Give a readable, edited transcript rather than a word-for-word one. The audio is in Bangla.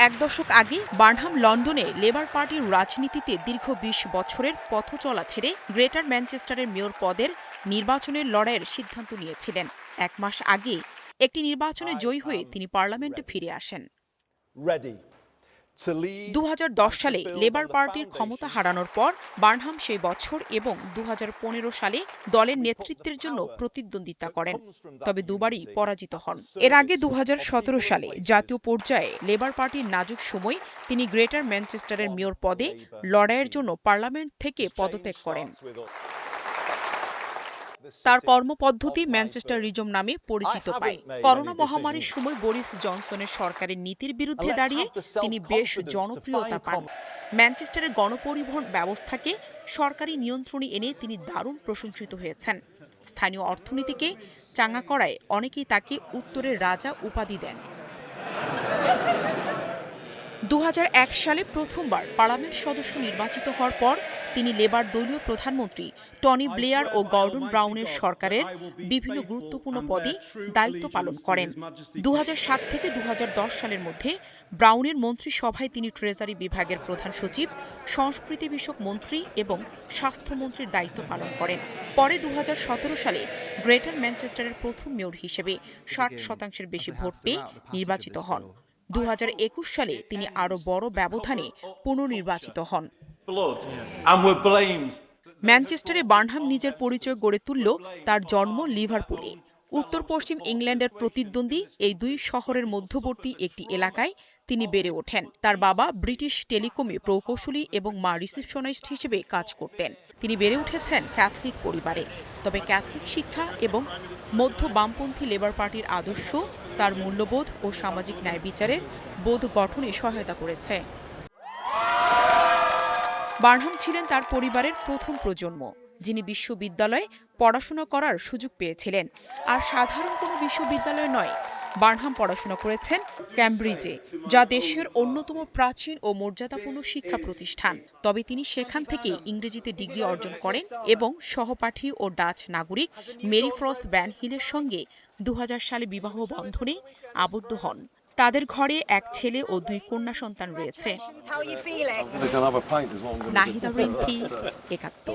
এক দশক আগে বার্নহাম লন্ডনে লেবার পার্টির রাজনীতিতে দীর্ঘ ২০ বছরের পথ চলা ছেড়ে গ্রেটার ম্যানচেস্টারের মেয়র পদের নির্বাচনের লড়াইয়ের সিদ্ধান্ত নিয়েছিলেন। ১ মাস আগে একটি নির্বাচনে জয়ী হয়ে তিনি পার্লামেন্টে ফিরে আসেন। ২০১০ সালে লেবার পার্টির ক্ষমতা হারানোর পর বার্নহাম সেই বছর এবং ২০১৫ সালে দলের নেতৃত্বের জন্য প্রতিদ্বন্দ্বিতা করেন, তবে দুবারই পরাজিত হন। এর আগে ২০১৭ সালে জাতীয় পর্যায়ে লেবার পার্টির নাজুক সময় তিনি গ্রেটার ম্যানচেস্টারের মেয়র পদে লড়াইয়ের জন্য পার্লামেন্ট থেকে পদত্যাগ করেন। তার কর্মপদ্ধতি ম্যানচেস্টার রিজম নামে পরিচিত পায়। করোনা মহামারীর সময় বরিস জনসনের সরকারের নীতির বিরুদ্ধে দাঁড়িয়ে তিনি বেশ জনপ্রিয়তা পান। ম্যানচেস্টারের গণপরিবহন ব্যবস্থাকে সরকারি নিয়ন্ত্রণে এনে তিনি দারুণ প্রশংসিত হয়েছেন। স্থানীয় অর্থনীতিকে চাঙা করায় অনেকেই তাকে উত্তরের রাজা উপাধি দেন। ২০০১ সালে প্রথমবার পার্লামেন্ট সদস্য নির্বাচিত হওয়ার পর তিনি লেবার দলীয় প্রধানমন্ত্রী টনি ব্লেয়ার ও গর্ডন ব্রাউনের সরকারের বিভিন্ন গুরুত্বপূর্ণ পদে দায়িত্ব পালন করেন। ২০০৭ থেকে ২০১০ সালের মধ্যে ব্রাউনের মন্ত্রিসভায় তিনি ট্রেজারি বিভাগের প্রধান সচিব, সংস্কৃতি বিষয়ক মন্ত্রী এবং স্বাস্থ্যমন্ত্রীর দায়িত্ব পালন করেন। পরে ২০১৭ সালে গ্রেটার ম্যানচেস্টারের প্রথম মেয়র হিসেবে ৬০% বেশি ভোট পেয়ে নির্বাচিত হন। ২০২১ সালে তিনি আরও বড় ব্যবধানে পুনর্নির্বাচিত হন। ম্যানচেস্টারে বার্নহাম নিজের পরিচয় গড়ে তুলল তার জন্ম লিভারপুলে। উত্তর পশ্চিম ইংল্যান্ডের প্রতিদ্বন্দ্বী এই দুই শহরের মধ্যবর্তী একটি এলাকায় তিনি বেড়ে ওঠেন। তার বাবা ব্রিটিশ টেলিকমে প্রকৌশলী এবং মা রিসেপশনিস্ট হিসেবে কাজ করতেন। তিনি বেড়ে উঠেছেন ক্যাথলিক পরিবারে, তবে ক্যাথলিক শিক্ষা এবং মধ্য বামপন্থী লেবার পার্টির আদর্শ তার মূল্যবোধ ও সামাজিক ন্যায় বিচারের বোধ গঠনে সহায়তা করেছে। বার্নহাম ছিলেন তার পরিবারের প্রথম প্রজন্ম যিনি বিশ্ববিদ্যালয়ে পড়াশোনা করার সুযোগ পেয়েছিলেন, আর সাধারণ কোনো বিশ্ববিদ্যালয় নয়। বার্নহাম পড়াশোনা করেছেন ক্যামব্রিজে, যা দেশের অন্যতম প্রাচীন ও মর্যাদাপূর্ণ শিক্ষা প্রতিষ্ঠান। তবে তিনি সেখান থেকে ইংরেজিতে ডিগ্রি অর্জন করেন এবং সহপাঠী ও ডাচ নাগরিক মেরি ফ্রস্ট ভ্যান হিলের সঙ্গে ২০০০ সালে বিবাহ বন্ধনে আবদ্ধ হন। তাদের ঘরে এক ছেলে ও ২ কন্যা সন্তান রয়েছে। নাহিদা রিংকি, ৭১।